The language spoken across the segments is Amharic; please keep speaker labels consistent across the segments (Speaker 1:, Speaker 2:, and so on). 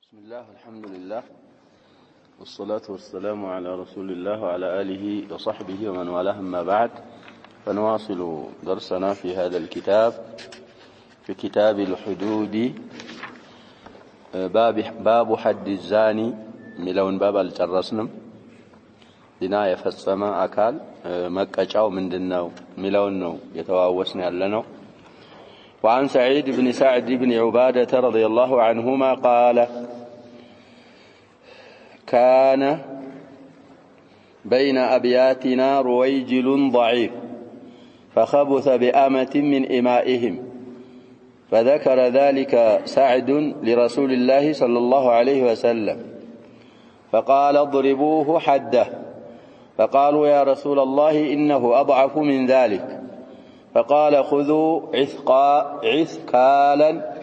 Speaker 1: بسم الله والحمد لله والصلاة والسلام على رسول الله وعلى آله وصحبه ومن والاه أما بعد فنواصل درسنا في هذا الكتاب في كتاب الحدود باب حد الزاني ملون باب الجرسنم دنا يفصم أكال مكاچاو مندناو ملون نو يتواوسنا لنا وعن سعيد بن سعد بن عبادة رضي الله عنهما قال كان بين أبياتنا رويجل ضعيف فخبث بأمة من إمائهم فذكر ذلك سعد لرسول الله صلى الله عليه وسلم فقال اضربوه حده فقالوا يا رسول الله إنه أضعف من ذلك فقال خذوا عثقالا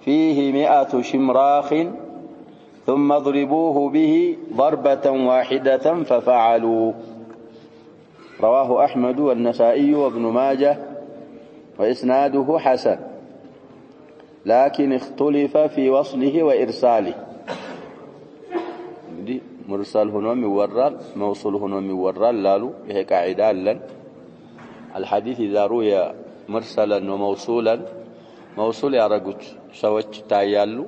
Speaker 1: فيه 100 شمراخ ثم اضربوه به ضربة واحدة ففعلوا رواه أحمد والنسائي وابن ماجه وإسناده حسن لكن اختلف في وصله وإرساله مرسل هنا مورال موصول هنا مورال لالو هي قاعدة لن الحديث إذا روي مرسلا وموصولا موصول يارجوت سوتش تايالو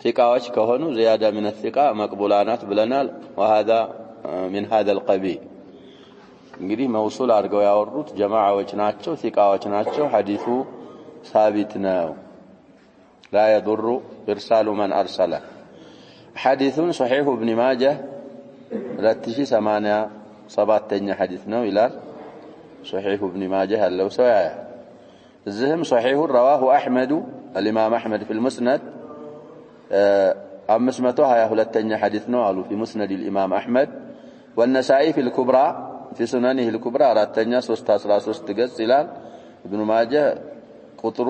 Speaker 1: ثقاوች ከሆኑ زيادة من الثقة مقبولانات ብለናል وهذا من هذا القبيل እንግዲህ موصول አድርገው ያወሩት ጀማዓዎች ናቸው ثقاዎች ናቸው ሐዲሱ ثابت ነው لا يضر ارسال من ارسل حديث صحيح ابن ماجه 2087ኛ حديث ነው ይላል صحيح ابن ماجه ያለው ሰው ያ እዚህም صحيح رواه احمد الامام احمد في المسند 522ኛ حديث ነው አሉ في مسند الامام احمد والنسائي في الكبرى في سننه الكبرى 4ኛ 313 ገጽ ይላል ابن ماجه ቁጥሩ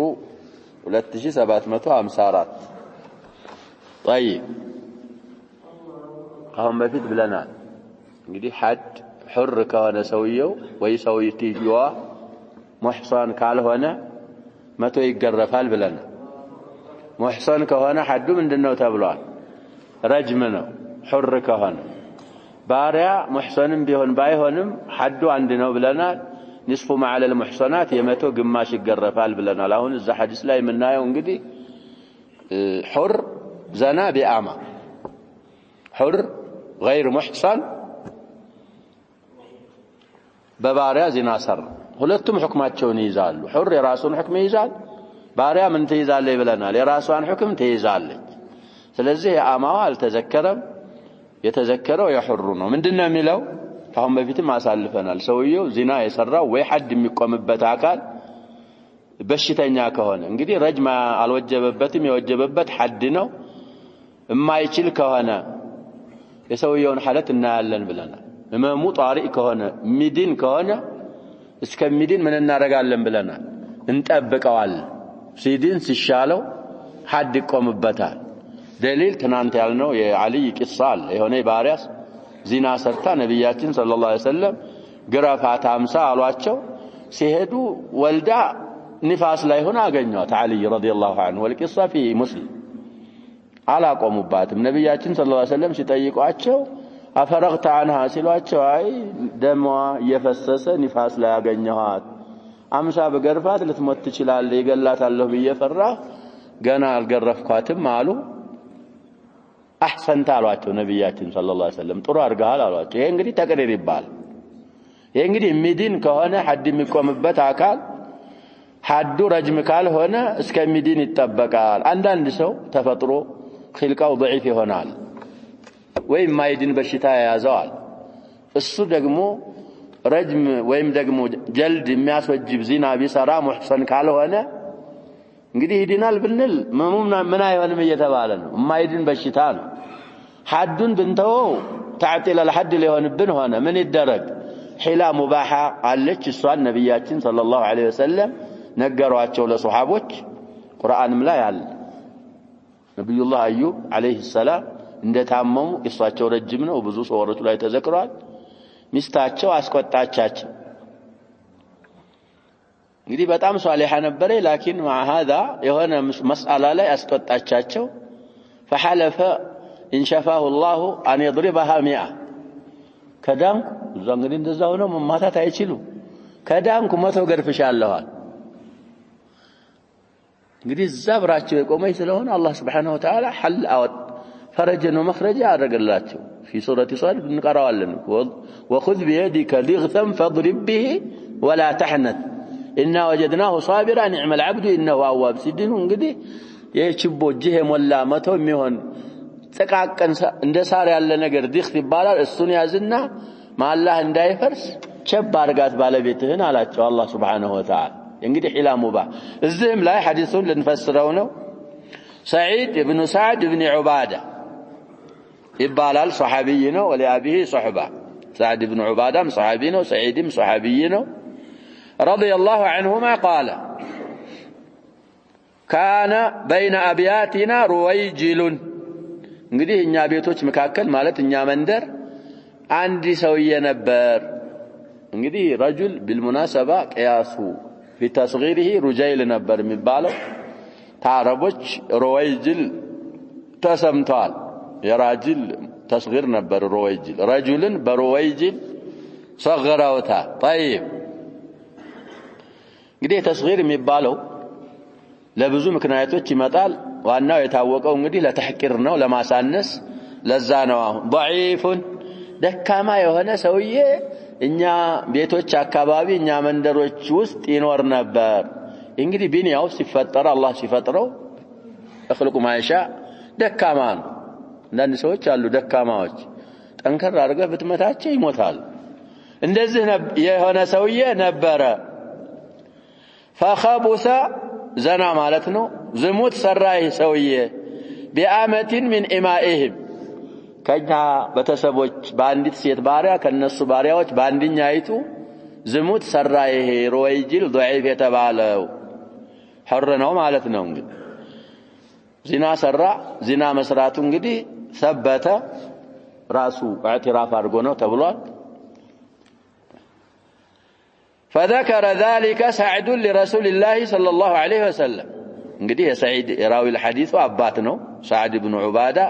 Speaker 1: 2754 طيب አሁን በፊት ብለናል እንግዲህ ሐድ حر ከሆነ ሰውየው ወይ ሰውይቲዋ ሙህሳን ካልሆነ መቶ ይገረፋል ብለናል محسن كهانة حد من دنو تبلان رجمنا حر كهانة بارع محسن بيهن بايهنم حد عندنا بلنا نصف ما على المحسنات يمتو قماش الجرفال بلنا لهون الزحديث لا يمنا يونجدي حر زنا بأعمى حر غير محسن ببارع زنا سر هلتم حكمات شون يزال حر يراسون حكم يزال ባሪያ ምን ትይዛለች ብለናል የራሷን ሁክም ትይዛለች ስለዚህ ያማው አልተዘከረም የተዘከረው የሁሩ ነው ምንድነው የሚለው አሁን በፊትም አሳልፈናል ሰውየው ዚና የሰራው ወይ ሐድ የሚቆምበት አካል በሽተኛ ከሆነ እንግዲህ ረጅማ አልወጀበበትም የወጀበበት ሐድ ነው የማይችል ከሆነ የሰውየውን ሐለት እናያለን ብለናል እመሙ ጣሪእ ከሆነ ሚድን ከሆነ እስከሚድን ምን እናረጋለን ብለናል እንጠብቀዋለን سيدين سيشالو حد يقومبታል دليل ትናንት ያልነው የአሊ ቂሳል የሆነ ባሪያስ ዚና ሰርታ ነብያችን ሰለላሁ ዐለይሂ ወሰለም ግራፋት 50 አሏቸው ሲሄዱ ወልዳ ንፋስ ላይ ሆነ አገኘዋት አሊ ረዲየላሁ ዐንሁ ወልቂሳ في مسلم አላቆሙባትም ነብያችን ሰለላሁ ዐለይሂ ወሰለም ሲጠይቋቸው አፈረግተ عنها ሲሏቸው አይ ደሟ እየፈሰሰ ንፋስ ላይ አገኘኋት አምሳ በገርፋት ልትሞት ትችላለች ይገላታለሁ በየፈራ ገና አልገረፍኳትም አሉ አህሰንተ አሏቸው ነብያችን ሰለላሁ ዐለይሂ ወሰለም ጥሩ አርጋሃል አሏቸው ይሄ እንግዲህ ተቅሪር ይባላል ይሄ እንግዲህ ሚድን ከሆነ ሐድ የሚቆምበት አካል ሐዱ ረጅም ካልሆነ እስከሚድን ይጠበቃል አንዳንድ ሰው ተፈጥሮ ኺልቃው ضعيف ይሆናል ወይ ማይድን በሽታ ያያዘዋል እሱ ደግሞ ረጅም ወይም ደግሞ ጀልድ የሚያስወጅብ ዚና ቢሰራ ሙህሰን ካልሆነ እንግዲህ ይድናል ብንል ምን አይሆንም እየተባለ ነው የማይድን በሽታ ነው ሐዱን ብንተው تعطيل الحد ሊሆንብን ሆነ ምን ይደረግ ሒላ ሙባሃ አለች እሷን ነብያችን ሰለላሁ ዐለይሂ ወሰለም ነገሯቸው ለሱሐቦች ቁርአንም ላይ አለ ነብዩላህ አዩብ ዐለይሂ ሰላም እንደታመሙ እሷቸው ረጅም ነው ብዙ ሱወሮች ላይ ተዘክሯል ሚስታቸው አስቆጣቻቸው እንግዲህ በጣም ሷሊሃ ነበረ ላኪን مع هذا የሆነ መስአላ ላይ አስቆጣቻቸው فحلف إن شفاه الله أن يضربها 100 كدانك زنجرين دزاونا ما تتعيشلو كدانك ما توقرف شالله እንግዲህ ዘብራቸው የቆመኝ ስለሆነ አላህ Subhanahu Wa Ta'ala حل አወጥ فرجا ومخرجا አደረገላቸው في سورة صاد እንቀራዋለን وخذ بيدك ضغثا فاضرب به ولا تحنث إنا وجدناه صابرا نعم العبد إنه أواب ሲድኑ እንግዲህ የችቦ ጅህ የሞላ መተው የሚሆን ተቃቀን እንደ ሳር ያለ ነገር ዲክት ይባላል እሱን ያዝና ማአላህ እንዳይፈርስ ቸብ አርጋት ባለቤትህን አላቸው አላህ Subhanahu Wa Ta'ala እንግዲህ ሒላ ሙባህ እዚህም ላይ ሐዲሱን ልንፈስረው ነው سعيد بن سعد بن عبادة ይባላል ሷሐቢይ ነው ወለአቢሂ ሱህባ سعد بن عبادة صحابي ነው سعيدም ሷሐቢይ ነው رضي الله عنهما قال كان بين أبياتنا رويجل እንግዲህ እኛ ቤቶች መካከል ማለት እኛ መንደር አንድ ሰውዬ ነበር እንግዲህ رجل بالمناسبة قياسه في تصغيره رجيل ነበር የሚባለው ታረቦች رويجل ተሰምቷል የራጅል تصغير ነበር رويجل رجل برويجل صغروታ طيب እንግዲህ تصغير የሚባለው ለብዙ ምክንያቶች ይመጣል ዋናው የታወቀው እንግዲህ ለተህቂር ነው ለማሳነስ ለዛ ነው አሁን ضعيف ደካማ የሆነ ሰውዬ እኛ ቤቶች አካባቢ እኛ መንደሮች ውስጥ ይኖር ነበር እንግዲህ ቢንያው ሲፈጠር አላህ ሲፈጥረው እخلق ማይሻ ደካማ ነው እንደን ሰዎች አሉ ደካማዎች ጠንከር አድርገህ ብትመታቸው ይሞታል እንደዚህ የሆነ ሰውዬ ነበረ فخبث زنا مالتنا زموت سراي سويه بآمة من إمائهم كجنا بتسبوج بانديت سيت باريا كنسو بارياوج باندينيايتو زموت سراي رويجل ضعيف يتبالو حرناو مالتنا እንግዲህ زنا سرا زنا መስራቱ እንግዲህ ثبت ራሱ اعتراف አድርጎ ነው ተብሏል فذكر ذلك سعد لرسول الله صلى الله عليه وسلم እንግዲህ የሰዒድ የራዊ الحديث አባት ነው سعد بن عبادة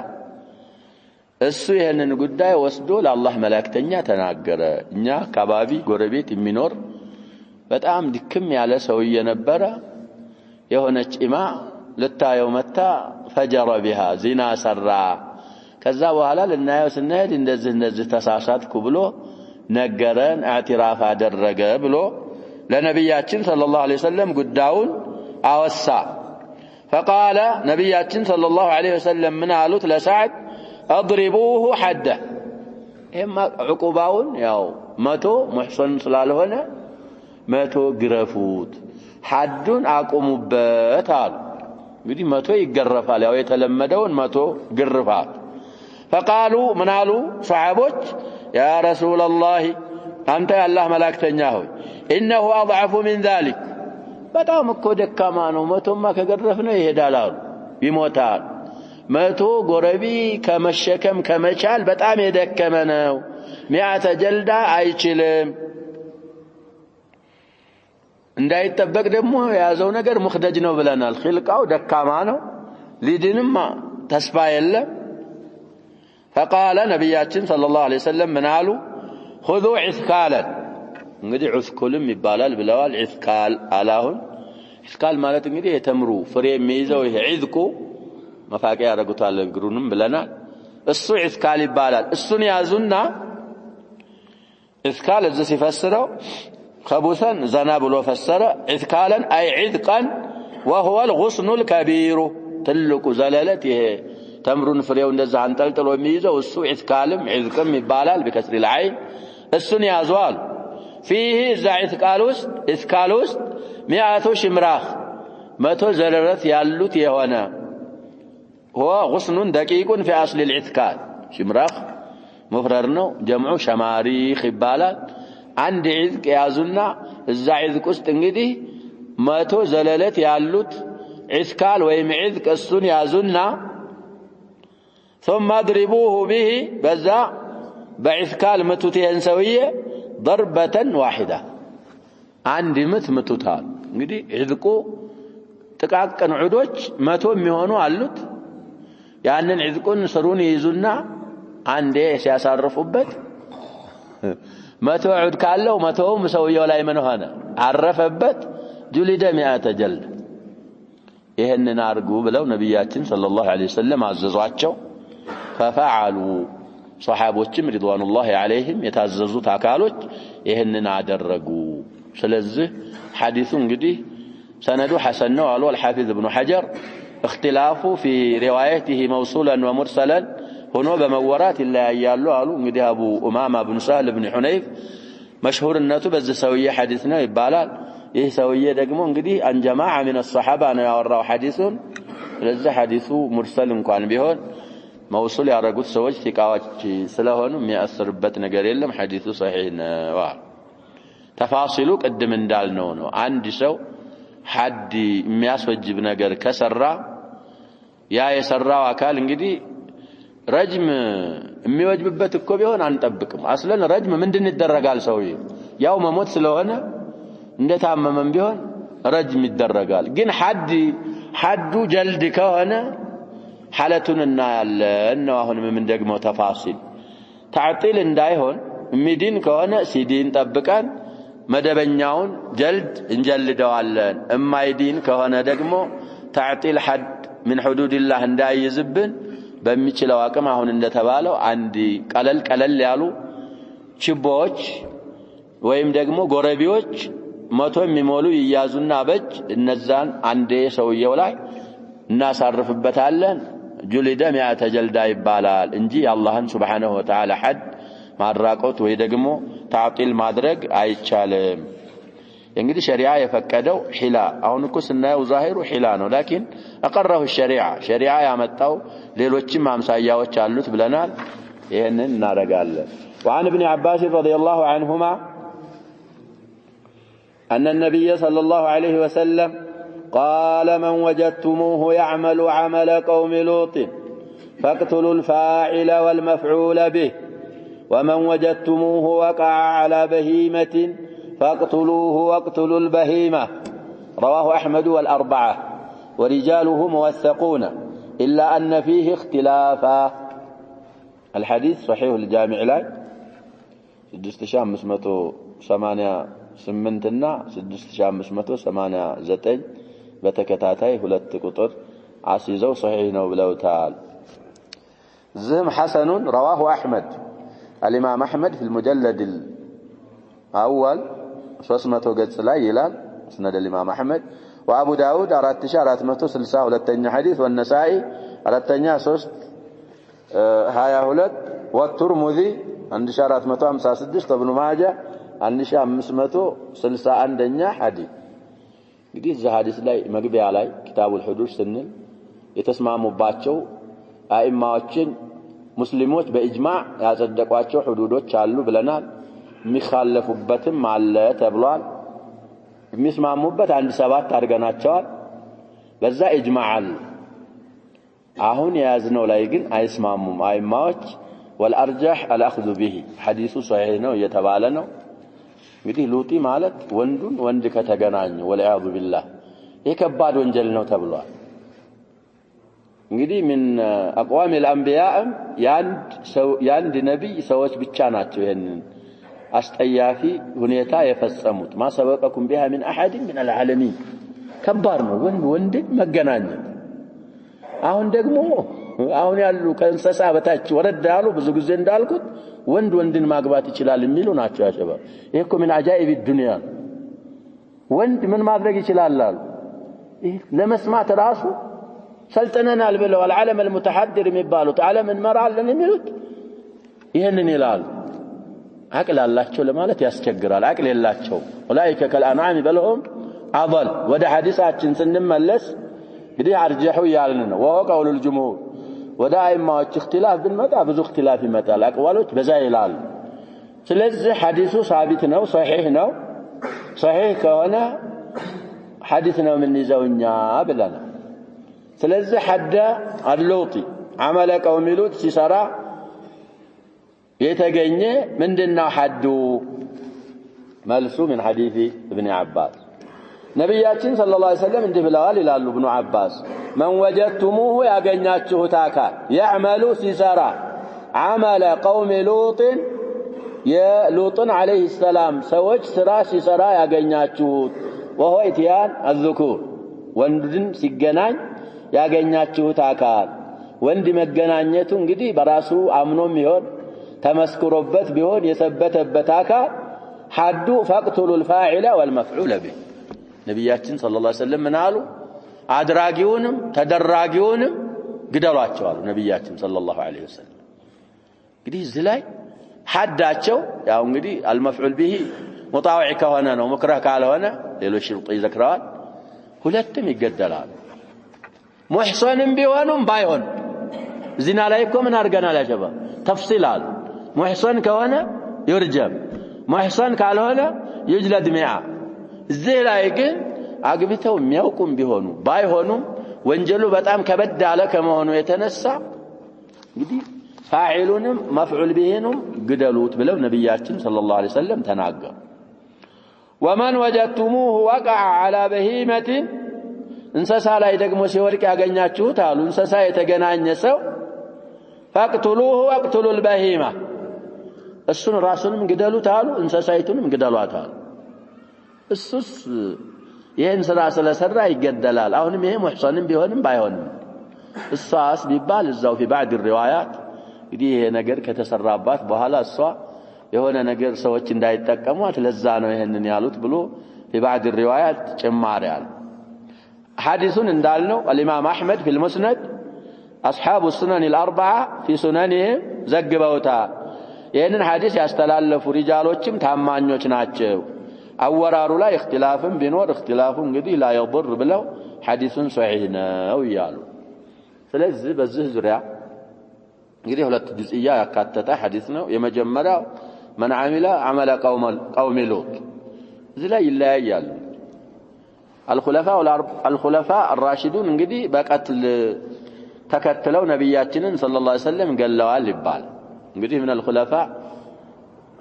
Speaker 1: እሱ ይሄንን ጉዳይ ወስዶ ለአላህ መላእክተኛ ተናገረ እኛ አካባቢ ጎረቤት የሚኖር በጣም ድክም ያለ ሰውዬ ነበረ የሆነች ኢማ ልታየው መታ ፈጀረ بها ዚና ሰራ ከዛ በኋላ ልናየው ስንሄድ እንደዚህ ተሳሳትኩ ብሎ ነገረን اعتراف አደረገ ብሎ ለነብያችን ሰለላሁ ዐለይሂ ወሰለም ጉዳዩን አወሳ فقال ነብያችን ሰለላሁ ዐለይሂ ወሰለም ምን አሉት ለሰዓድ اضربوه حده اما عقوباውን ያው መቶ ሙህሰን ስላልሆነ መቶ ግረፉት ሐዱን አቆሙበት አሉ እንግዲህ መቶ ይገረፋል ያው የተለመደውን መቶ ግርፋት فقالوا منالو صحابوች يا رسول الله أنت يا الله ملاكتنيا هوي إنه أضعف من ذلك በጣም እኮ ደካማ ነው መቶማ ከገረፍነው ይሄዳል ይሞታል መቶ ጎረቢ ከመሸከም ከመቻል በጣም የደከመ ነው 100 ጀልዳ አይችልም እንዳይተበቅ ደግሞ ያዘው ነገር ሙخدج ነው ብለናል ኺልቃው ደካማ ነው ሊድንም ተስፋ የለም فقال ነብያችን ሰለላሁ ዐለይሂ ወሰለም ምን አሉ خذوا عثقالا እንግዲህ عثقልም ይባላል ብለዋል عثقال አላሁን عثقال ማለት እንግዲህ የተምሩ ፍሬ የሚይዘው ይሄ عذቁ መፋቂያ ያደርጉታል ግሩንም ብለናል እሱ عثقال ይባላል እሱን ያዙና عثقال እዚህ ሲፈስረው خبثا زنا ብሎ ፈሰረ عثقالا اي عذقا وهو الغصن الكبير ትልቁ ዘለለት ይሄ تمرون فريو እንደዛ አንጠልጥሎ የሚይዘው እሱ عثقالም عذقም ይባላል بكسر العين እሱን ያዟል فيه عثقال ውስጥ 100 ሽምራኽ 100 ዘለረት ያሉት የሆነ هو غصن دقيق في اصل العثقال ሽምራኽ مفرر ነው جمع شماريخ ይባላል አንድ عذق ያዙና እዛ عذق ውስጥ እንግዲህ 100 ዘለለት ያሉት عثقال ወይም عذق እሱን ያዙና ثم اضربوه به بذا بعثقال متوتين سويه ضربة واحدة عندي متوتال እንግዲህ عذقو ጥቃቅን ዑዶች 100 የሚሆኑ አሉት ያንን ዒዝቁን ስሩን ይይዙና አንዴ ሲያሳርፉበት መቶ ዑድ ካለው መቶውም ሰውየው ላይ ምን ሆነ አረፈበት ጁሊደ 100 ጀልድ ይሄንን አርጉ ብለው ነብያችን ሰለላሁ ዐለይሂ ወሰለም አዘዟቸው ፈፈዓሉ ሷሃቦችም ሪድዋኑላሂ ዐለይሂም የታዘዙት አካሎች ይሄንን አደረጉ ስለዚህ ሐዲሱ እንግዲህ ሰነዱ ሐሰን ነው አሉ الحافظ ابن حجر اختلاف في روايته موصولا ومرسلا ሆኖ በመወራት ይለያያሉ አሉ እንግዲህ አቡ ኡማማ ብን ሳህል ብን ሁነይፍ መሽሁርነቱ በዚህ ሰውዬ ሐዲስ ነው ይባላል ይህ ሰውዬ ደግሞ እንግዲህ አን ጀማዓ من الصحابه ነው ያወራው ሐዲሱን ስለዚህ ሐዲሱ ሙርሰል እንኳን ቢሆን መውሱል ያደረጉት ሰዎች ቲቃዎች ስለሆኑ የሚያስርበት ነገር የለም ሐዲሱ ሰሂህ ነው ተፋሲሉ ቅድም እንዳልነው ነው አንድ ሰው ሐድ የሚያስወጅብ ነገር ከሰራ ያ የሰራው አካል እንግዲህ ረጅም የሚወጅብበት እኮ ቢሆን አንጠብቅም አስለን ረጅም ምንድን ይደረጋል ሰውዬው ያው መሞት ስለሆነ እንደታመመም ቢሆን ረጅም ይደረጋል ግን ሐዱ ጀልድ ከሆነ ሐለቱን እናያለን ነው አሁን ምን ደግሞ ተፋሲል ተዕጢል እንዳይሆን ሚዲን ከሆነ ሲዲን ጠብቀን መደበኛውን ጀልድ እንጀልደዋለን እማይዲን ከሆነ ደግሞ ተዕጢል ሐድ من حدود الله እንዳይዝብን በሚችለው አቅም አሁን እንደተባለው አንድ ቀለል ያሉ ችቦች ወይም ደግሞ ጎረቢዎች መቶ የሚሞሉ ይያዙና በጅ እነዛን አንዴ ሰውየው ላይ እናሳርፍበታለን ጁሊደ 100 ጀልዳ ይባላል እንጂ አላህን Subhanahu Wa Ta'ala ሐድ ማድራቆት ወይ ደግሞ ታዕጢል ማድረግ አይቻልም እንግዲህ ሸሪዓ የፈቀደው ሒላ አሁን እኮ ስናየው ዛሂሩ ሒላ ነው ላኪን አቀረሁ ሸሪዓ ያመጣው ሌሎችም አምሳያዎች አሉት ብለናል ይሄንን እናረጋለን وعن ابن عباس رضي الله عنهما أن النبي صلى الله عليه وسلم قال من وجدتموه يعمل عمل قوم لوط فاقتلوا الفاعل والمفعول به ومن وجدتموه وقع على بهيمة فاقتلوه واقتلوا البهيمة رواه أحمد والأربعة ورجاله موثقون إلا أن فيه اختلافا الحديث صحيح الجامع لا 6588 6589 በተከታታይ ሁለት ቁጥር አስይዘው صحيح ነው ብለውታል زم حسن رواه أحمد الإمام أحمد في المجلد الأول 300 ገጽ ላይ ይላል مسند الإمام أحمد وأبو داود 4462 حديث والنسائي 422 والترمذي 1456 وابن ماجه 1561 حديث እንግዲህ እዚህ ሐዲስ ላይ መግቢያ ላይ ኪታቡል ሁዱድ ስንል የተስማሙባቸው አኢማዎችን ሙስሊሞች በእጅማዕ ያጸደቋቸው ሁዱዶች አሉ ብለናል የሚخالፉበትም አለ ተብሏል የሚስማሙበት አንድ ሰባት አድርገናቸዋል በዛ እጅማዕ አለ አሁን ያዝነው ላይ ግን አይስማሙም አኢማዎች والارجح الاخذ به حديث صحيح ነው እየተባለ ነው እንግዲህ ሉጢ ማለት ወንድ ከተገናኘ ወልአዙ ቢላህ የከባድ ወንጀል ነው ተብሏል እንግዲህ ምን አቋም الانبياء ያንድ ነብይ ሰዎች ብቻ ናቸው ይሄንን አስጠያፊ ሁኔታ የፈጸሙት ما سبقكم بها من احد من العالمين ከባድ ነው ወንድ መገናኘት አሁን ደግሞ አሁን ያሉ ከእንስሳ በታች ወረድ ያሉ ብዙ ጊዜ እንዳልኩት ወንድን ማግባት ይችላል የሚሉ ናቸው ያሸባ ይሄ እኮ ምን አጃኢብ الدنيا ወንድ ምን ማድረግ ይችላል አሉ ለመስማት ራሱ ሰልጠነናል ብለው العالم المتحضر የሚባሉት ዓለም እንመራለን የሚሉት ይሄንን ይላል አቅል አላቸው ለማለት ያስቸግራል አቅል የላቸው ኡላኢከ ከልአንዓም በልሁም አضل ወደ ሐዲሳችን ስንመለስ እንግዲህ አርጀሁ ያልን ነው ወቀውሉ الجمهور ወደ አይማዎች اختلاف ብንመጣ ብዙ اختلاف ይመጣል አቅዋሎች በዛ ይላል ስለዚህ ሐዲሱ ሳቢት ነው ሶሒህ ነው ሶሒህ ከሆነ ሐዲስ ነው ምን ይዘውኛ ብለና ስለዚህ ሐዳ አልሉጢ عمل قوم لوط ሲሰራ የተገኘ ምንድነው ሐዱ መልሱ من حديث ابن عباس ነብያችን ሰለላሁ ዐለይሂ ወሰለም እንዲህ ብለዋል ይላሉ ኢብኑ አባስ መን ወጀድቱሙሁ ያገኛችሁት አካል يعمل ሲሰራ عمل قوم لوط የሉጥን ዐለይሂ ሰላም ሰዎች ስራ ሲሰራ ያገኛችሁት ወሆ ኢትያን الذكور ወንድን ሲገናኝ ያገኛችሁት አካል ወንድ መገናኘቱ እንግዲህ በራሱ አምኖም ይሆን ተመስክሮበት ቢሆን የሰበተበት አካል ሐዱ ፈቅቱሉ الفاعل والمفعول به ነብያችን ሰለላሁ ዐለይሂ ወሰለም ምን አሉ አድራጊውንም ተደራጊውንም ግደሏቸው አሉ ነብያችን ሰለላሁ ዐለይሂ ወሰለም እንግዲህ እዚህ ላይ ሐዳቸው ያው እንግዲህ المفعول به ሙጣዊዕ ከሆነ ነው ሙክረህ ካልሆነ ሌሎች ሽርጥ ይዘክራል ሁለቱም ይገደላሉ ሙህሰንም ቢሆኑም ባይሆን ዚና ላይ እኮ ምን አድርገናል ያጀባ ተፍሲላል ሙህሰን ከሆነ ይርጀም ሙህሰን ካልሆነ ይጅለድ ሚዓ እዚህ ላይ ግን አግብተው የሚያውቁም ቢሆኑ ባይሆኑም ወንጀሉ በጣም ከበድ ያለ ከመሆኑ የተነሳ እንግዲህ ፋዒሉንም መፍዑል ቢሂንም ግደሉት ብለው ነብያችን ሰለላሁ ዐለይሂ ወሰለም ተናገሩ ወመን ወጀድቱሙሁ ወቀዐ ዐላ በሂመቲን እንስሳ ላይ ደግሞ ሲወድቅ ያገኛችሁት አሉ እንስሳ የተገናኘ ሰው ፈቅቱሉሁ ወቅቱሉ البهيمة እሱን ራሱንም ግደሉት አሉ እንስሳይቱንም ግደሏት አሉ እሱስ ይሄን ስራ ስለሰራ ይገደላል አሁንም ይሄ ሙህሰንም ቢሆንም ባይሆንም እሷስ ቢባል እዛው في بعض الروايات እንግዲህ ይሄ ነገር ከተሰራባት በኋላ እሷ የሆነ ነገር ሰዎች እንዳይጠቀሟት ለዛ ነው ይሄንን ያሉት ብሎ في بعض الروايات ጭማሪ አለ ሐዲሱን እንዳልነው الامام احمد في المسند اصحاب السنن الاربعه في سننهم ዘግበውታል ይሄንን ሐዲስ ያስተላለፉ ሪጃሎችም ታማኞች ናቸው አወራሩ ላይ اختلافም ቢኖር اختلافu እንግዲህ لا يضر ብለው ሐዲሱን ሷሂህ ነው ይላሉ ስለዚህ በዚህ ዙሪያ እንግዲህ ሁለት ጁዝያ ያካተተ ሐዲስ ነው የመጀመሪያው من عمل عمل قوم لوط እዚህ ላይ ይለያያሉ الخلفاء الراشدون እንግዲህ በቀትል ተከትለው ነብያችንን ሰለላሁ ዐለይሂ ወሰለም ገለዋል ይባል እንግዲህ من الخلفاء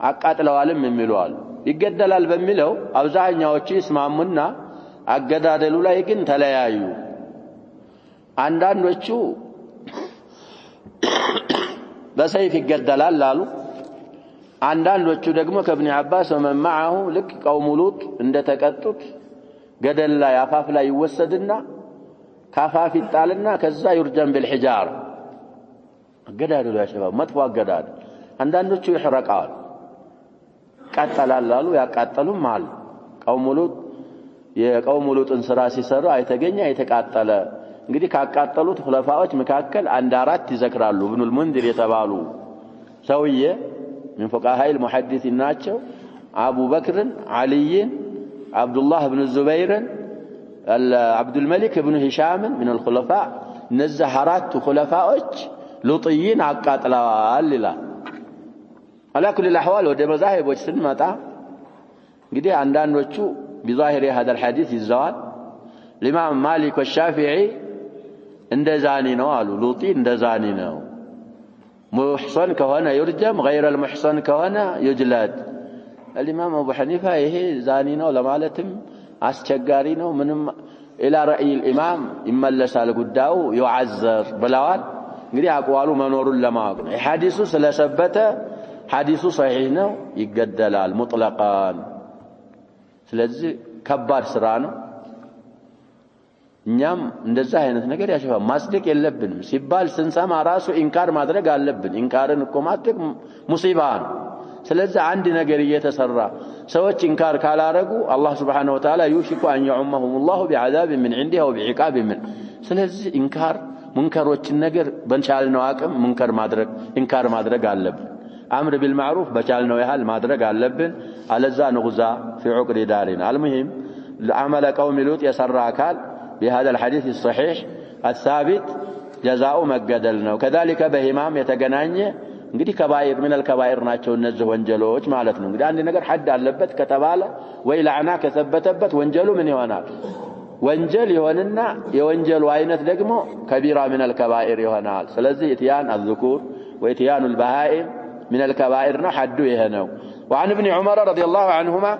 Speaker 1: አቃጥለዋልም የሚሉ አሉ ይገደላል በሚለው አብዛኛዎቹ ይስማሙና አገዳደሉ ላይ ግን ተለያዩ አንዳንዶቹ በሰይፍ ይገደላል አሉ አንዳንዶቹ ደግሞ ከኢብኑ አባስ ወመን معه ልክ ቀውሙ ሉጥ እንደተቀጡት ገደል ላይ አፋፍ ላይ ይወሰድና ካፋፍ ይጣልና ከዛ ይርጀም بالحجار አገዳደሉ ያሸባው መጥፎ አገዳደል አንዳንዶቹ ይحرቃሉ ቀጠላላሉ ያቃጠሉም አሉ ቀውሙ ሉጥ የቀውሙ ሉጥን ስራ ሲሰሩ አይተገኛ የተቃጠለ እንግዲህ ካቃጠሉት ኹለፋዎች መካከል አንድ አራት ይዘክራሉ ኢብኑ المنذر የተባሉ ሰውዬ من فقهاء المحدثين ናቸው አቡ በክርን አልይን አብዱላህ ኢብኑ ዙበይርን عبد الملك ابن هشام من الخلفاء እነዚህ አራቱ ኹለፋዎች ሉጥይን አቃጥለዋል ይላል على كل الاحوال ወደ መዛሂቦች ስንመጣ እንግዲህ አንዳንዶቹ بظاهر هذا الحديث ይዘዋል الامام مالك والشافعي እንደ ዛኒ ነው አሉ ሉጢ እንደ ዛኒ ነው ሙህሰን ከሆነ ይርጀም غير المحسن ከሆነ ይጅለድ الامام ابو حنيفه ይሄ ዛኒ ነው ለማለትም አስቸጋሪ ነው ምንም الى راي الامام ይመለሳል ጉዳዩ يعذر ብለዋል እንግዲህ አቋሉ መኖሩን ለማወቅ ነው ሐዲሱ ስለሰበተ ሐዲሱ صحيح ነው ይገደላል ሙጥለቃን ስለዚህ ከባድ ስራ ነው እኛም እንደዛ አይነት ነገር ያሸፋ ማስደቅ የለብንም ሲባል ስንሰማ ራሱ ኢንካር ማድረግ አለብን ኢንካርን እኮ ማድረግ ሙሲባ ነው ስለዚህ አንድ ነገር እየተሰራ ሰዎች ኢንካር ካላረጉ አላህ Subhanahu Wa Ta'ala يوشك أن يعمهم الله بعذاب من عنده وبعقاب من ስለዚህ ኢንካር ሙንከሮችን ነገር በቻልነው አቅም ሙንከር ማድረግ ኢንካር ማድረግ አለብን አምር بالمعروف በቻልነው ያህል ማድረግ አለብን አለዛ ንጉዛ في عقر دارنا المهم عمل قوم لوط يسرى አካል بهذا الحديث الصحيح الثابت جزاء مقدلنا وكذلك بهمام የተገናኘ እንግዲህ ከባይር من الكبائر ናቸው እነዚህ ወንጀሎች ማለት ነው እንግዲህ አንድ ነገር ሐድ አለበት ከተባለ ወይ ለዓና ከተበተበት ወንጀሉ ምን ይሆናል ወንጀል ይሆንና የወንጀሉ አይነት ደግሞ ከቢራ من الكبائر ይሆናል ስለዚህ ኢትያን الذكور وإتيان البهائم من الكبائر ነው ሐዱ ይሄ ነው وعن ابن عمر رضي الله عنهما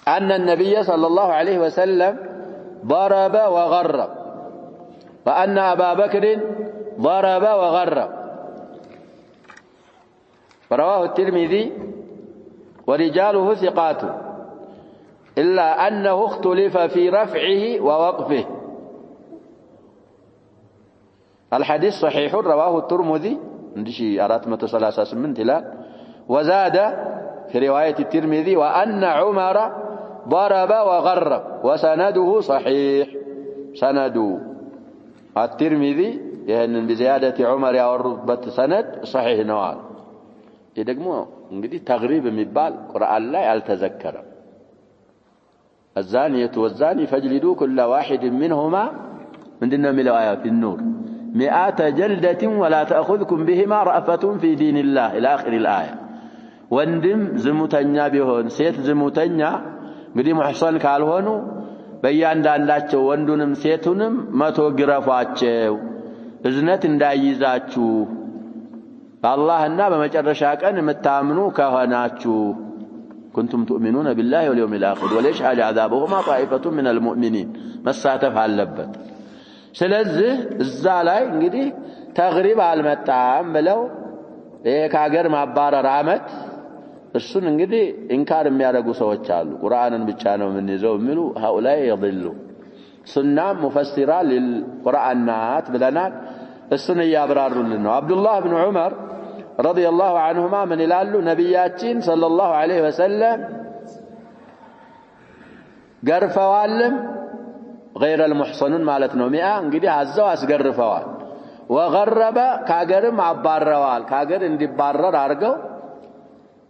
Speaker 1: أن النبي صلى الله عليه وسلم ضرب وغرب وأن أبا بكر ضرب وغرب. رواه الترمذي ورجاله ثقات إلا أنه اختلف في رفعه ووقفه. الحديث صحيح رواه الترمذي ندشي 438 لا. وزاد في رواية الترمذي وأن عمر ضرب وغرب وسنده صحيح. سند الترمذي يعني بزيادة عمر يوربت سند صحيح نوال. يدقمو እንግዲህ ተግሪብ የሚባል ቁርአን ላይ አልተዘከረም። الزانية والزاني فاجلدوا كل واحد منهما ምንድነው የሚለው አያ في النور 100 جلدة ولا تأخذكم بهما رأفة في دين الله إلى آخر الآية. ወንድም ዝሙተኛ ቢሆን ሴት ዝሙተኛ እንግዲህ ሙህሰን ካልሆኑ በእያንዳንዳቸው ወንዱንም ሴቱንም 100 ግረፏቸው እዝነት እንዳይይዛችሁ አላህና በመጨረሻ ቀን የምታምኑ ከሆናችሁ كنتم تؤمنون بالله واليوم الآخر وليشهد عذابهما طائفة من المؤمنين መሳተፍ አለበት። ስለዚህ እዛ ላይ እንግዲህ ተግሪብ አልመጣም ብለው ከሀገር ማባረር አመት እሱን እንግዲህ ኢንካር የሚያደርጉ ሰዎች አሉ። ቁርአንን ብቻ ነው የምንይዘው የሚሉ هؤلاء يضلوا ሱና ሙፈሲራ للقرآن ናት ብለናል። እሱን ያብራሩልን ነው። አብዱላህ ኢብኑ ዑመር رضي الله عنهما من يلالو نبياتين صلى الله عليه وسلم قرفوالم غير المحصنون مالتنا 100 እንግዲህ አዘው አስገርፈዋል። وغرب ካገርም አባረዋል። ካገር እንዲባረር አርገው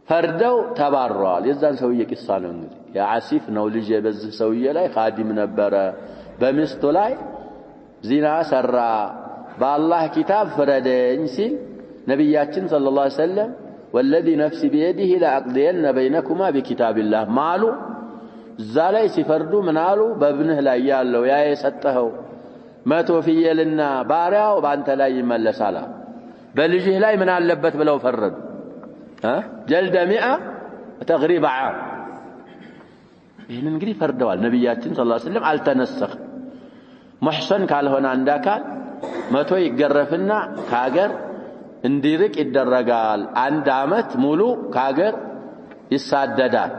Speaker 1: ፈርደው ተባረዋል። የዛን ሰውዬ ቂሳ ነው እንግዲህ ያሲፍ ነው ልጅ በዚህ ሰውዬ ላይ ኻዲም ነበረ። በሚስቱ ላይ ዚና ሰራ በአላህ ኪታብ ፍረደኝ ሲል ነብያችን ሰለላሁ ዐለይሂ ወሰለም والذي نفسي بيده لاقضين بينكما بكتاب الله ማሉ እዛ ላይ ሲፈርዱ ምናሉ በብንህ ላይ ያለው ያ የሰጠኸው 100 ፍየልና ባሪያው ባንተ ላይ ይመለሳል በልጅህ ላይ ምን አለበት ብለው ፈረዱ። جلد 100 تغريب عام ይሄን እንግዲህ ፈርደዋል ነብያችን ሰለላሁ ዐለይሂ ወሰለም አልተነሰخ ሙህሰን ካልሆነ አንዳካል 100 ይገረፍና ካገር እንዲርቅ ይደረጋል። 1 አመት ሙሉ ካገር ይሳደዳል።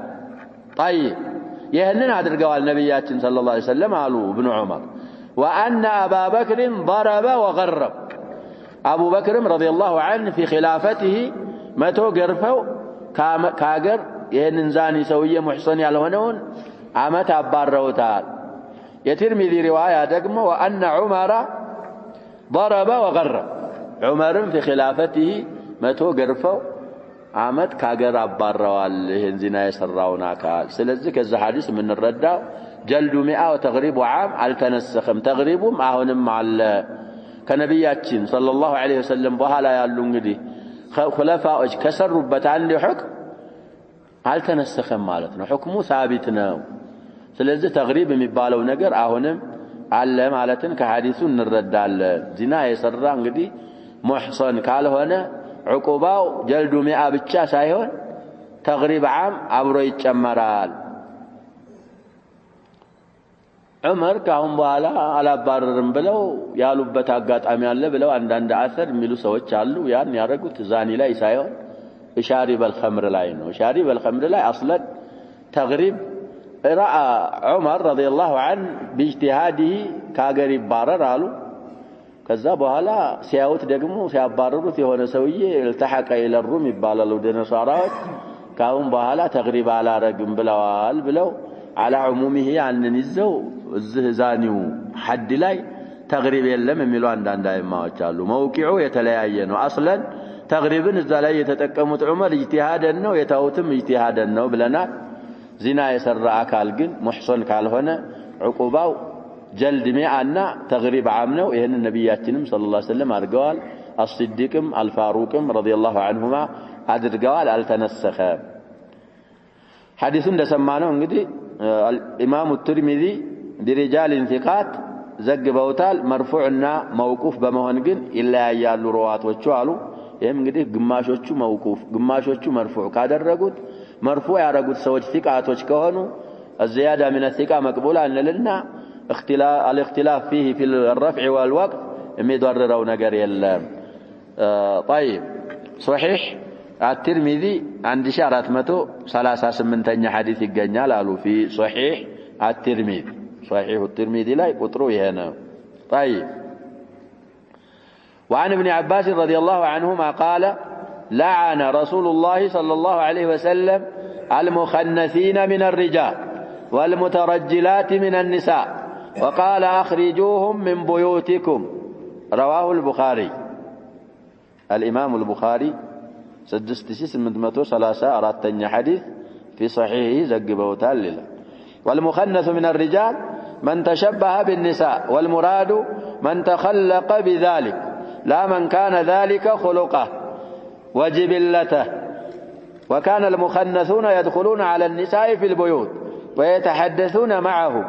Speaker 1: طيب ይሄንን አድርገዋል ነብያችን ሰለላሁ ዐለይሂ ወሰለም አሉ ኢብኑ ዑመር وأن أبا بكر ضرب وغرب أبو بكر رضي الله عنه في خلافته 100 ገርፈው ካገር ይሄንን ዛኒ ሰውዬ ሙህሰን ያልሆነውን አመት አባረውታል። የትርሚዚ ሪዋያ ደግሞ وأن عمر ضرب وغرب عمرም في خلافته 100 ገርፈው አመት ካገር አባረዋል ይሄን ዚና የሰራውን አካል። ስለዚህ ከዛ ሐዲስ ምን ረዳው جلد 100 وتغريب عام አልተነሰኸም። ተግሪቡም አሁንም አለ ከነብያችን ሰለላሁ ዐለይሂ ወሰለም በኋላ ያሉ እንግዲህ ኹለፋዎች ከሰሩበት አንድ ሁክም አልተነሰኸም ማለት ነው። ሁክሙ ثابت ነው። ስለዚህ ተግሪብ የሚባለው ነገር አሁንም አለ ማለትን ከሐዲሱ እንረዳለን። ዚና የሰራ እንግዲህ ሙህሰን ካልሆነ ዕቁባው جلد 100 ብቻ ሳይሆን ተግሪብ ዓም አብሮ ይጨመራል። ዑመር ካሁን በኋላ አላባረርም ብለው ያሉበት አጋጣሚ አለ ብለው አንዳንድ አሰር የሚሉ ሰዎች አሉ። ያን ያረጉት ዛኒ ላይ ሳይሆን ሻሪብ الخمر ላይ ነው። ሻሪብ الخمر ላይ አስለን ተግሪብ رأى عمر رضي الله عنه باجتهاده ካገር ይባረር አሉ። ከዛ በኋላ ሲያዩት ደግሞ ሲያባረሩት የሆነ ሰውዬ التحق الى الروم ይባላል ወደ ነሳራዎች ካሁን በኋላ ተግሪብ አላረግም ብለዋል ብለው على عمومه ያንን ይዘው እዚህ ዛኒው ሐድ ላይ ተግሪብ የለም የሚሉ አንዳንድ አይማዎች አሉ። መውቂዑ የተለያየ ነው። አስለን ተግሪብን እዛ ላይ የተጠቀሙት ዑመር ኢጅቲሃደን ነው የተውትም ኢጅቲሃደን ነው ብለናል። ዚና የሰራ አካል ግን ሙህሰን ካልሆነ ዕቁባው جلد 100 እና ተግሪብ ዓም ነው። ይሄን ነብያችንም ሰለላሁ ዐለይሂ ወሰለም አድርገዋል። አስሲዲቅም አልፋሩቅም ረዲየላሁ ዐንሁማ አድርገዋል። አልተነሰኸም። ሐዲሱን እንደሰማነው እንግዲህ الإمام الترمذي برجال ثقات ዘግበውታል። መርፉዕና መውቁፍ በመሆን ግን ይለያያሉ ሩዋቶቹ አሉ። ይሄም እንግዲህ ግማሾቹ መውቁፍ ግማሾቹ መርፉዕ ካደረጉት መርፉዕ ያደረጉት ሰዎች ثقاتዎች ከሆኑ الزيادة من الثقة مقبولة أن لنا الاختلاف فيه في الرفع والوقف يضرروا نجر يلام. طيب صحيح الترمذي عند شارات متو 38 حديث يجنال قالوا في صحيح الترمذي، صحيح الترمذي لا يقطروا هنا. طيب وعن ابن عباس رضي الله عنهما قال لعن رسول الله صلى الله عليه وسلم المخنثين من الرجال والمترجلات من النساء وقال أخرجوهم من بيوتكم. رواه البخاري. الإمام البخاري 6834 حديث في صحيحه زقبه تالله. والمخنث من الرجال من تشبه بالنساء والمراد من تخلق بذلك لا من كان ذلك خلقه وجبلته. وكان المخنثون يدخلون على النساء في البيوت ويتحدثون معهم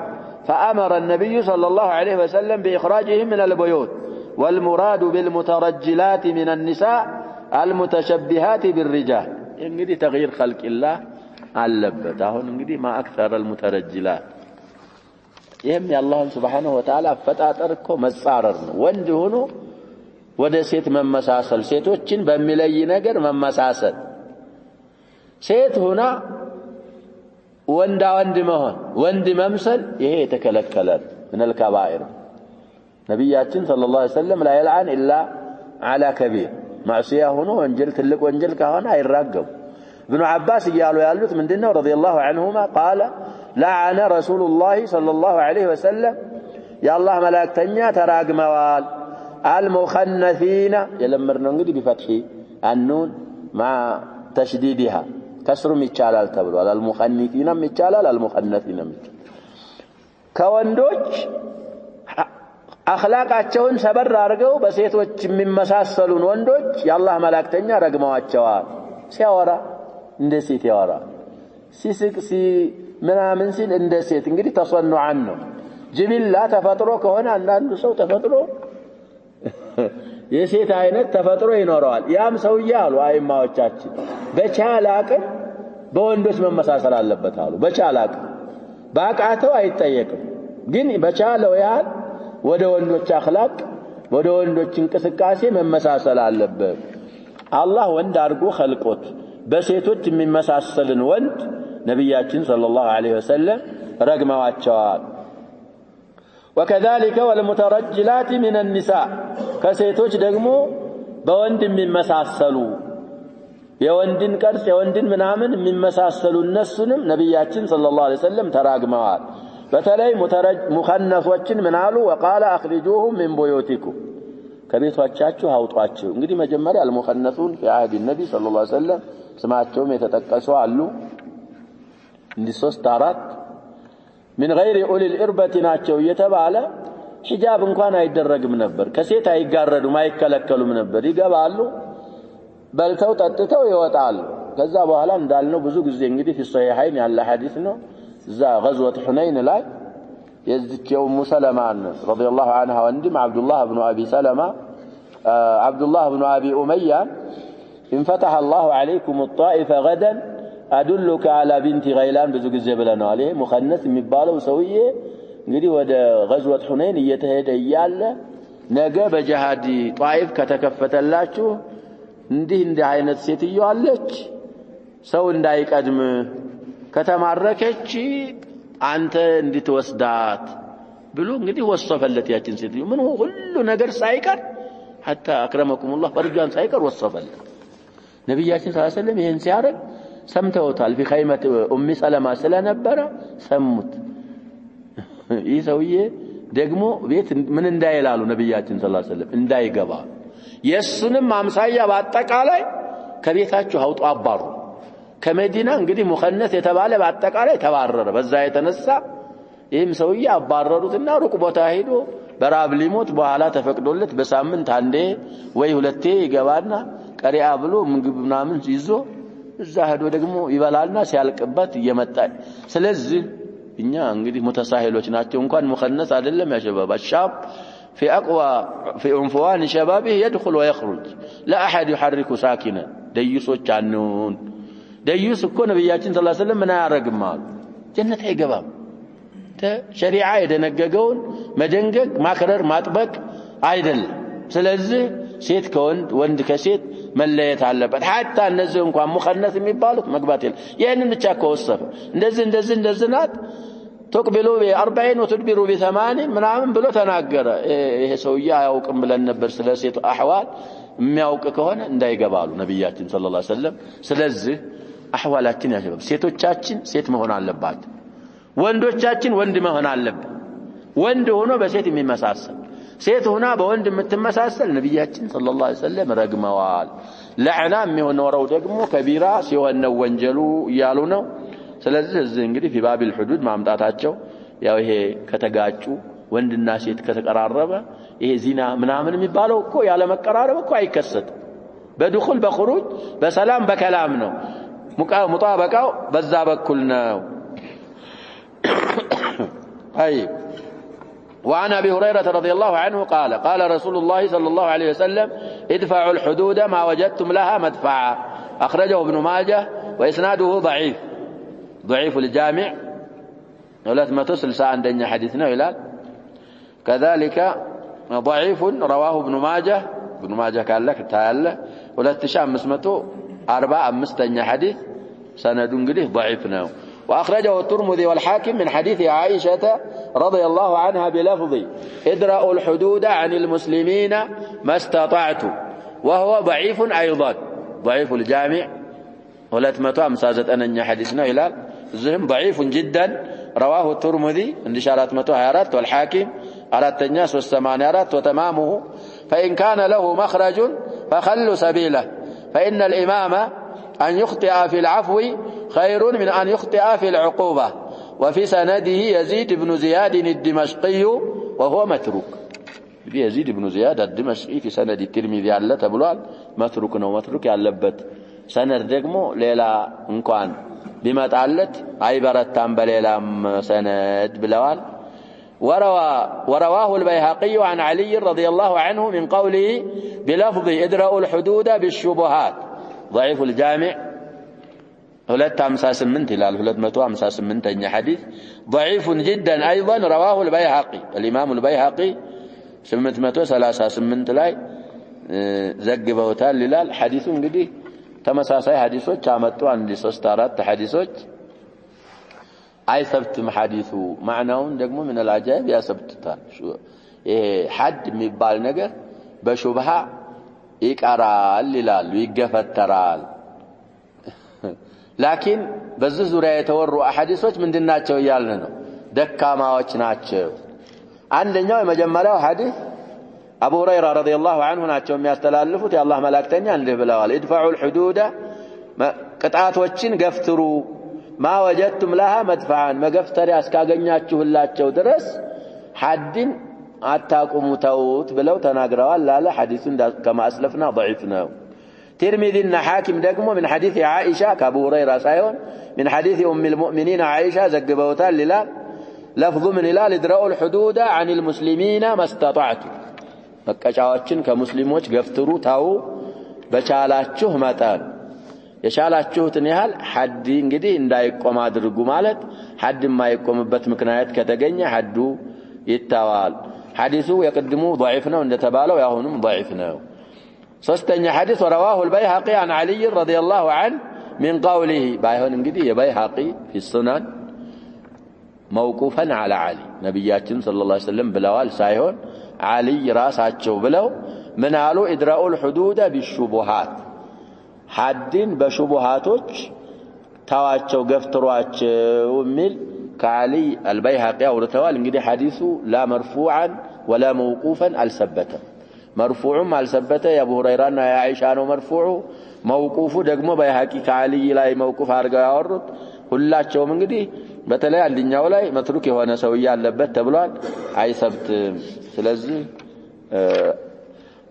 Speaker 1: فأمر النبي صلى الله عليه وسلم بإخراجهم من البيوت. والمراد بالمترجلات من النساء المتشبهات بالرجال. እንግዲህ تغيير خلق الله አለበት። አሁን እንግዲህ ما أكثر المترجلات ይሄም የአላህ Subhanahu Wa Ta'ala አፈጣጠር እኮ መጻረር ነው። ወንድ ሆኖ ወደ ሴት መመሳሰል፣ ሴቶችን በሚለይ ነገር መመሳሰል፣ ሴት ሆና ወንድ መሆን፣ ወንድ መምሰል ይሄ የተከለከለ من الكبائر። ነብያችን ሰለላሁ ዐለይሂ ወሰለም لا يلعن إلا على كبير ማዕሲያ ሆኖ ወንጀል ትልቅ ወንጀል ከሆነ አይራገም። ابن عباس قالوا ያሉት ምንድነው رضي الله عنهما قال لعن رسول الله صلى الله عليه وسلم يا الله ملائكتኛ ተራግመዋል المخنثين يلمرنا እንግዲህ بفتح النون مع تشديدها كسرም ይቻላል ተብሏል። المخنثين ይቻላል المخنثين ከወንዶች አኽላቃቸውን ሰበር አድርገው በሴቶች የሚመሳሰሉን ወንዶች የአላህ መላእክተኛ ረግመዋቸዋል። ሲያወራ እንደ ሴት ያወራ፣ ሲስቅ ምናምን ሲል እንደ ሴት። እንግዲህ ተሰኑዓን ነው። ጅቢላ ተፈጥሮ ከሆነ አንዳንዱ ሰው ተፈጥሮ የሴት አይነት ተፈጥሮ ይኖረዋል። ያም ሰውዬ አሉ አይማዎቻችን በቻለ አቅም በወንዶች መመሳሰል አለበት አሉ። በቻለ አቅም ባቃተው አይጠየቅም፣ ግን በቻለው ያህል ወደ ወንዶች አኽላቅ ወደ ወንዶች እንቅስቃሴ መመሳሰል አለበት። አላህ ወንድ አድርጎ ኸልቆት በሴቶች የሚመሳሰልን ወንድ ነብያችን ሰለላሁ ዐለይሂ ወሰለም ረግመዋቸዋል። وكذلك والمترجلات من النساء ከሴቶች ደግሞ በወንድ የሚመሳሰሉ የወንድን ቅርጽ የወንድን ምናምን የሚመሳሰሉ እነሱንም ነብያችን ሰለላሁ ዐለይሂ ወሰለም ተራግመዋል። በተለይ ሙኸነሶችን ምን አሉ? وقال اخرجوهم من بيوتكم ከቤቶቻችሁ አውጧቸው። እንግዲህ መጀመሪያ المخنثون في عهد النبي صلى الله عليه وسلم ስማቸውም የተጠቀሱ አሉ። እንዲህ 3-4 من غير اولي الاربه ናቸው እየተባለ ሒጃብ እንኳን አይደረግም ነበር። ከሴት አይጋረዱም አይከለከሉም ነበር። ይገባሉ፣ በልተው ጠጥተው ይወጣሉ። ከዛ በኋላ እንዳልነው ብዙ ጊዜ እንግዲህ في الصحيحين ያለ ሐዲስ ነው። እዛ غزوة حنين ላይ የዚችው ሙሰለማ رضي الله عنها ወንድም عبدالله بن ابي سلمة عبدالله بن ابي اميه ان فتح الله عليكم الطائف غدا ادلك على بنت غيلان ብዙ ጊዜ ብለናል። ይሄ ሙኸነስ የሚባለው ሰውዬ እንግዲህ ወደ غزوة حنين እየተሄደ ያለ ነገ በጂሃድ ጧይፍ ከተከፈተላችሁ እንዲህ አይነት ሴትዮ አለች፣ ሰው እንዳይቀድም ከተማረከች አንተ እንድትወስዳት ብሎ እንግዲህ ወሰፈለት። ያችን ሴትዮ ምን ሁሉ ነገር ሳይቀር حتى اكرمكم الله فرجان ሳይቀር ወሰፈለት። ነብያችን ሰለላሁ ዐለይሂ ወሰለም ይሄን ሲያረግ ሰምተውታል። في خيمة ام سلمة ስለነበረ ሰሙት። ይህ ሰውዬ ደግሞ ቤት ምን እንዳይላሉ ነብያችን ሰለላሁ ዐለይሂ ወሰለም እንዳይገባ የሱንም አምሳያ በአጠቃላይ ከቤታቸው አውጡ አባሩ። ከመዲና እንግዲህ ሙኸነስ የተባለ በአጠቃላይ ተባረረ። በዛ የተነሳ ይህም ሰውዬ አባረሩትና ሩቅ ቦታ ሄዶ በራብ ሊሞት በኋላ ተፈቅዶለት በሳምንት አንዴ ወይ ሁለቴ ይገባና ቀሪያ ብሎ ምግብ ምናምን ይዞ እዛ ሄዶ ደግሞ ይበላልና ሲያልቅበት እየመጣ። ስለዚህ እኛ እንግዲህ ሙተሳሂሎች ናቸው። እንኳን ሙኸነስ አይደለም ያ ሸባብ الشاب في اقوى في انفوان شبابه يدخل ويخرج لا احد يحرك ساكنا ديسوች አንሁን። ደዩስ እኮ ነብያችን ሰለላሁ ዐለይሂ ወሰለም ምን ያረግማል? ጀነት አይገባም። ሸሪዓ የደነገገውን መደንገግ ማከረር ማጥበቅ አይደለም። ስለዚህ ሴት ከወንድ ወንድ ከሴት መለየት አለበት። حتى እነዚህ እንኳን ሙኸነስ የሚባሉት መግባት የለም። ይሄንን ብቻ ከወሰፈ እንደዚህ ናት ተቅበሉ በ40 ወትድቢሩ በ80 ምናምን ብሎ ተናገረ። ይሄ ሰውዬ አያውቅም ብለን ነበር ስለ ሴት አህዋል የሚያውቅ ከሆነ እንዳይገባሉ ነብያችን ሰለላሁ ዐለይሂ ወሰለም። ስለዚህ አህዋላችን ያሸበብ ሴቶቻችን ሴት መሆን አለባቸው፣ ወንዶቻችን ወንድ መሆን አለበት። ወንድ ሆኖ በሴት የሚመሳሰል ሴት ሆና በወንድ የምትመሳሰል ነብያችን ሰለላሁ ዐለይሂ ወሰለም ረግመዋል። ለዕና የሚሆነው ደግሞ ከቢራ ሲሆን ነው ወንጀሉ እያሉ ነው። ስለዚህ እዚህ እንግዲህ ፊባቢል ሁዱድ ማምጣታቸው ያው ይሄ ከተጋጩ ወንድና ሴት ከተቀራረበ ይሄ ዚና ምናምን የሚባለው እኮ ያለ መቀራረብ እኮ አይከሰትም። በድኹል በخروج በሰላም በከላም ነው። ሙጣበቃው በዛ በኩል ነው። طيب وعن أبي هريرة رضي الله عنه قال قال رسول الله صلى الله عليه وسلم ادفعوا الحدود ما وجدتم لها مدفعا أخرجه ابن ماجه وإسناده ضعيف الجامع ولات ما تصل ساعة دنيا حديثنا إلال كذلك ضعيف رواه ابن ماجه قال لك تعالى ولات تشام مسمته 4-5 حديث سند قليه ضعيفنا. وأخرجه الترمذي والحاكم من حديث عائشة رضي الله عنها بلفظ ادرأوا الحدود عن المسلمين ما استطعتم وهو ضعيف أيضا ضعيف الجامع ولات ما تأمسازت أنني حديثنا إلال زهم ضعيف جدا رواه الترمذي عند شارات متوهرات والحاكم على التنياس والثمانيرات وتمامه. فإن كان له مخرج فخلوا سبيله فإن الإمام أن يخطئ في العفو خير من أن يخطئ في العقوبة. وفي سنده يزيد بن زياد الدمشقي وهو متروك. يزيد بن زياد الدمشقي في سند الترمذي على تبلوال متروك ያለበት ሰነድ ደግሞ ሌላ እንኳን ቢመጣለት አይበረታም በሌላም ሰነድ ብለዋል። ورواه البيهقي عن علي رضي الله عنه من قوله بلفظ ادرأوا الحدود بالشبهات ضعيف الجامع 258 إلى 258 حديث ضعيف جدا أيضا رواه البيهقي الإمام البيهقي 838 لاي ዘግበውታል ይላል። ሐዲሱን እንግዲህ ተመሳሳይ ሐዲሶች አመጡ 1-3-4 ሐዲሶች አይሰብትም ሐዲሱ ማዕናውን ደግሞ ምን አልዓጃብ ያሰብቱታል። ይሄ ሐድ የሚባል ነገር በሹብሃ ይቀራል ይላሉ ይገፈተራል። ላኪን በዚህ ዙሪያ የተወሩ ሐዲሶች ምንድናቸው እያልን ነው? ደካማዎች ናቸው። አንደኛው የመጀመሪያው ሐዲስ አቡ ሁረይራ ረዲየላሁ ዐንሁ ናቸው የሚያስተላልፉት። የአላህ መላእክተኛ እንዲህ ብለዋል ادفعوا الحدود ቅጣቶችን ገፍትሩ ما وجدتم لها مدفعا መገፍተሪያ እስካገኛችሁላቸው ድረስ ሐድን አታቁሙ ተውት ብለው ተናግረዋል ላለ ሐዲሱን كما اسلفنا ضعيف ነው። ترمذيና حاكم ደግሞ من حديث عائشة كابو هريرة ሳይሆን من حديث ام المؤمنين عائشة ዘግበውታል ይላል لفظ من ይላል ادرأوا الحدود عن المسلمين ما استطعتم መቀጫዎችን ከሙስሊሞች ገፍትሩ ታው በቻላችሁ መጠን የቻላችሁትን ያህል ሐድ እንግዲህ እንዳይቆም አድርጉ ማለት ሐድ የማይቆምበት ምክንያት ከተገኘ ሐዱ ይታዋል። ሐዲሱ የቀድሙ ضعيف ነው እንደተባለው ያሁንም ضعيف ነው። ሶስተኛ ሐዲስ رواه البيهقي عن علي رضي الله عنه من قوله ባይሆን እንግዲህ የበይሃቂ في السنن موقوفا على علي ነብያችን ሰለላሁ ዐለይሂ ወሰለም ብለዋል ሳይሆን علي ራሳቸው ብለው ምን አሉ ادرأوا الحدود بالشبهات ሐድን በሹብሃቶች ታዋቸው ገፍትሯቸው የሚል ከዓሊ አልበይሃቂ አውርተዋል። እንግዲህ ሐዲሱ لا مرفوعا ولا موقوفا አልሰበተም። مرفوعም አልሰበተ የአቡ ሁረይራና የአኢሻ ነው مرفوع። موقوፉ ደግሞ በይሃቂ ከዓሊ ላይ موقوف አድርገው ያወሩት ሁላቸውም እንግዲህ በተለይ አንደኛው ላይ መትሩክ የሆነ ሰው ያለበት ተብሏል አይሰብትም። ስለዚህ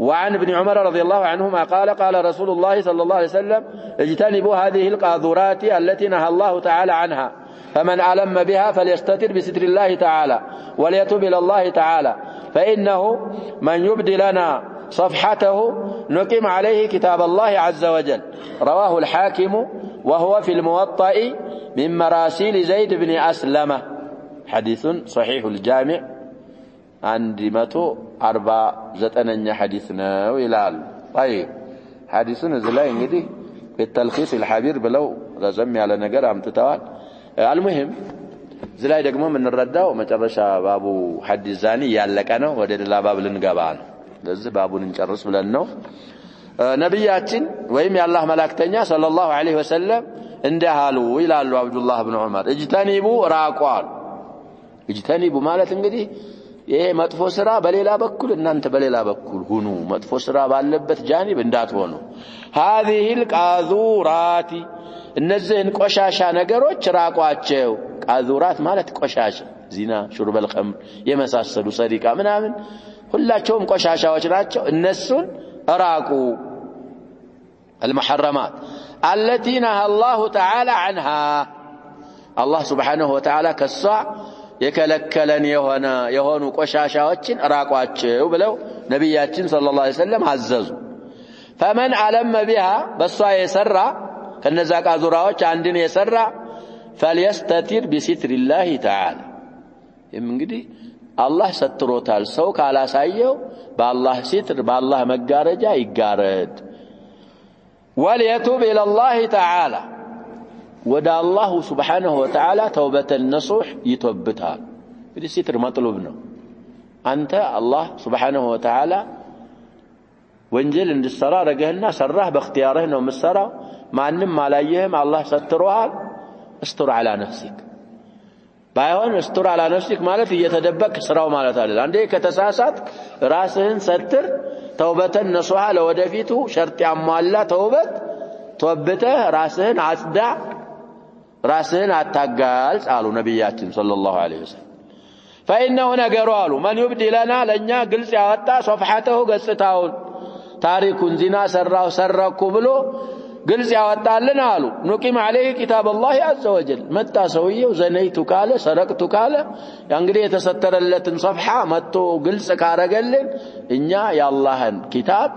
Speaker 1: وعن ابن عمر رضي الله عنهما قال قال رسول الله صلى الله عليه وسلم اجتنبوا هذه القاذورات التي نهى الله تعالى عنها فمن ألم بها فليستتر بستر الله تعالى وليتوب إلى الله تعالى فإنه من يبدي لنا صفحته نقيم عليه كتاب الله عز وجل رواه الحاكم وهو في الموطأ من مراسيل زيد بن أسلم حديث صحيح الجامع عندي متو 49 حديثنا ويلال طيب حديث نزلای እንግዲህ بالتلخيص الحبير بلو رزم على ነገር አምጥተዋል المهم زላይ ደግሞ የምንረዳው መጨረሻ ባቡ ሐዲስ ዛኒ ያለቀ ነው ወደ ሌላ ባብ ልንገባ ነው ለዚህ ባቡን እንጨርስ ብለን ነው ነብያችን ወይም የአላህ መላእክተኛ ሰለላሁ ዐለይሂ ወሰለም እንደሃሉ ይላሉ አብዱላህ ኢብኑ ዑመር እጅተኒቡ ራቋል እጅተኒቡ ማለት እንግዲህ ይሄ መጥፎ ስራ በሌላ በኩል እናንተ በሌላ በኩል ሁኑ መጥፎ ስራ ባለበት ጃኒብ እንዳትሆኑ هذه القاذورات እነዚህን ቆሻሻ ነገሮች ራቋቸው ቃዙራት ማለት ቆሻሻ ዚና ሹርበል ኸምር የመሳሰሉ ሰሪቃ ምናምን ሁላቸውም ቆሻሻዎች ናቸው እነሱን ራቁ المحرمات التي نهى الله تعالى عنها الله سبحانه وتعالى كሷ የከለከለን የሆኑ ቆሻሻዎችን ራቋቸው ብለው ነብያችን ሰለላሁ ዐለይሂ ወሰለም አዘዙ فمن علم بها በሷ የሰራ ከነዛ ቃዙራዎች አንድን የሰራ فليستتر بستر الله تعالى እንግዲህ አላህ ሰትሮታል ሰው ካላሳየው በአላህ ስትር በአላህ መጋረጃ ይጋረድ وليتوب الى الله تعالى ወደ አላህ Subhanahu Wa Ta'ala ተውበተ ነሱህ ይተውበታል እንግዲህ ስትር መጥሉብ ነው አንተ አላህ Subhanahu Wa Ta'ala ወንጀል እንድትሰራ ረገህና ሰራህ በእختيارህ ነው መስራው ማንንም አላየህም አላህ ሰትሮሃል استر على نفسك ባይሆን استر على نفسك ማለት እየተደበቅ ስራው ማለት አይደል አንዴ ከተሳሳት ራስህን ሰትር ተውበተን ነሱሃ ለወደፊቱ ሸርጥ ያሟላ ተውበት ተወበተህ ራስህን አጽዳ ራስህን አታጋልጽ አሉ ነብያችን ሰለላሁ ዐለይሂ ወሰለም فإنه ነገሩ አሉ ማን ይብዲ ለና ለኛ ግልጽ ያወጣ ሶፍሐተሁ ገጽታውን ታሪኩን ዚና ሰራው ሰረኩ ብሎ ግልጽ ያወጣልን አሉ ኑቂም عليه كتاب الله عز وجل መጣ ሰውየው ዘነይቱ ካለ ሰረቅቱ ካለ እንግዲህ የተሰተረለትን ሶፍሐ መጥቶ ግልጽ ካረገልን እኛ የአላህን ኪታብ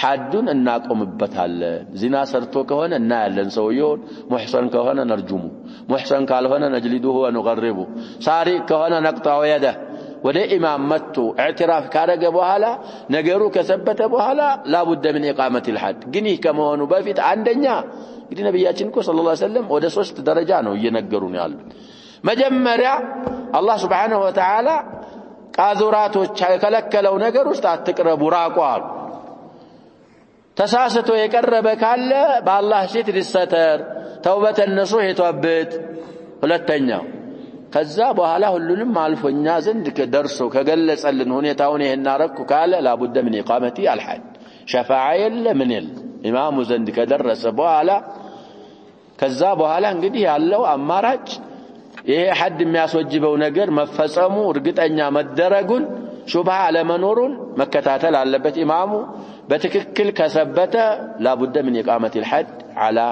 Speaker 1: ሐዱን እናቆምበታለን ዚና ሰርቶ ከሆነ እናያለን ሰውየው ሙህሰን ከሆነ ነርጁሙ ሙህሰን ካልሆነ ነጅሊዱሁ ወንغرቡ ሳሪቅ ከሆነ ነቅጣው የደ ወደ ኢማም መጥቶ اعتراف ካረገ በኋላ ነገሩ ከሰበተ በኋላ ላቡደ ምን ኢቃመት الحد ግን ይህ ከመሆኑ በፊት አንደኛ እንግዲህ ነብያችን እኮ ሰለላሁ ዐለይሂ ወሰለም ወደ 3 ደረጃ ነው እየነገሩን ያሉት መጀመሪያ አላህ Subhanahu Wa Ta'ala ቃዙራቶች ከለከለው ነገር ውስጥ አትቅረቡ ራቁ አሉ ተሳስቶ የቀረበ ካለ በአላህ ሴት ሊሰተር ተውበተ ነሱህ ይተውበት ሁለተኛው ከዛ በኋላ ሁሉንም አልፎኛ ዘንድ ከደርሶ ከገለጸልን ሁኔታውን ይሄን አረኩ ካለ ላቡደ ምን ኢቃመቲ አልሐድ ሸፋዓ የለ ምን የለ ኢማሙ ዘንድ ከደረሰ በኋላ ከዛ በኋላ እንግዲህ ያለው አማራጭ ይሄ ሐድ የሚያስወጅበው ነገር መፈጸሙ እርግጠኛ መደረጉን ሹብሃ ለመኖሩን መከታተል አለበት ኢማሙ በትክክል ከሰበተ ላቡደ ምን ኢቃመቲ الحد على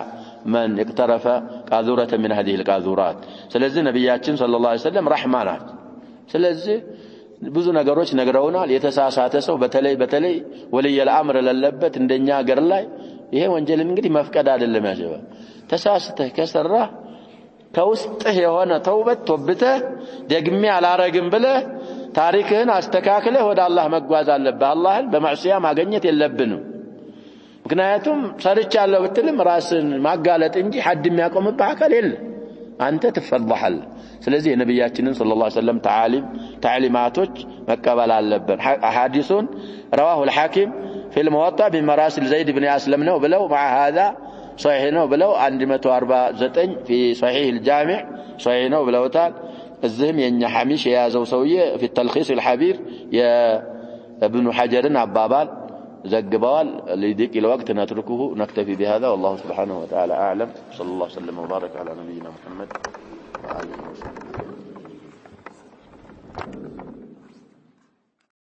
Speaker 1: من اقترف قاذورة من هذه القاذورات ስለዚህ ነብያችን ሰለላሁ ዐለይሂ ወሰለም ረህማናት ስለዚህ ብዙ ነገሮች ነግረውናል የተሳሳተ ሰው በተለይ ወልይ الامر ለለበት እንደኛ ሀገር ላይ ይሄ ወንጀልን እንግዲህ መፍቀድ አይደለም ያጀባ ተሳስተህ ከሰራ ከውስጥህ የሆነ ተውበት ተወብተህ ደግሜ አላረግም ብለህ ታሪክህን አስተካክለህ ወደ አላህ መጓዝ አለብህ አላህን በማዕሲያ ማግኘት የለብንም ምክንያቱም ሰርቻለሁ ብትልም ራስን ማጋለጥ እንጂ ሐድ የሚያቆምብህ አካል የለም አንተ ትፈضحል ስለዚህ የነብያችንን ሰለላሁ ዐለይሂ ወሰለም تعليماتዎች መቀበል አለብን ሐዲሱን رواه الحاكم في الموطأ بمراسل زيد بن أسلم ነው ብለው مع هذا صحيح ነው ብለው 149 في صحيح الجامع صحيح ነው ብለውታል እዚህም የኛ ሐሚሽ የያዘው ሰውዬ في التلخيص الحبير يا ابن حجر አባባል زقبال ليديك الوقت نتركه نكتفي بهذا والله سبحانه وتعالى أعلم صلى الله وسلم وبارك على نبينا محمد وآله وصحبه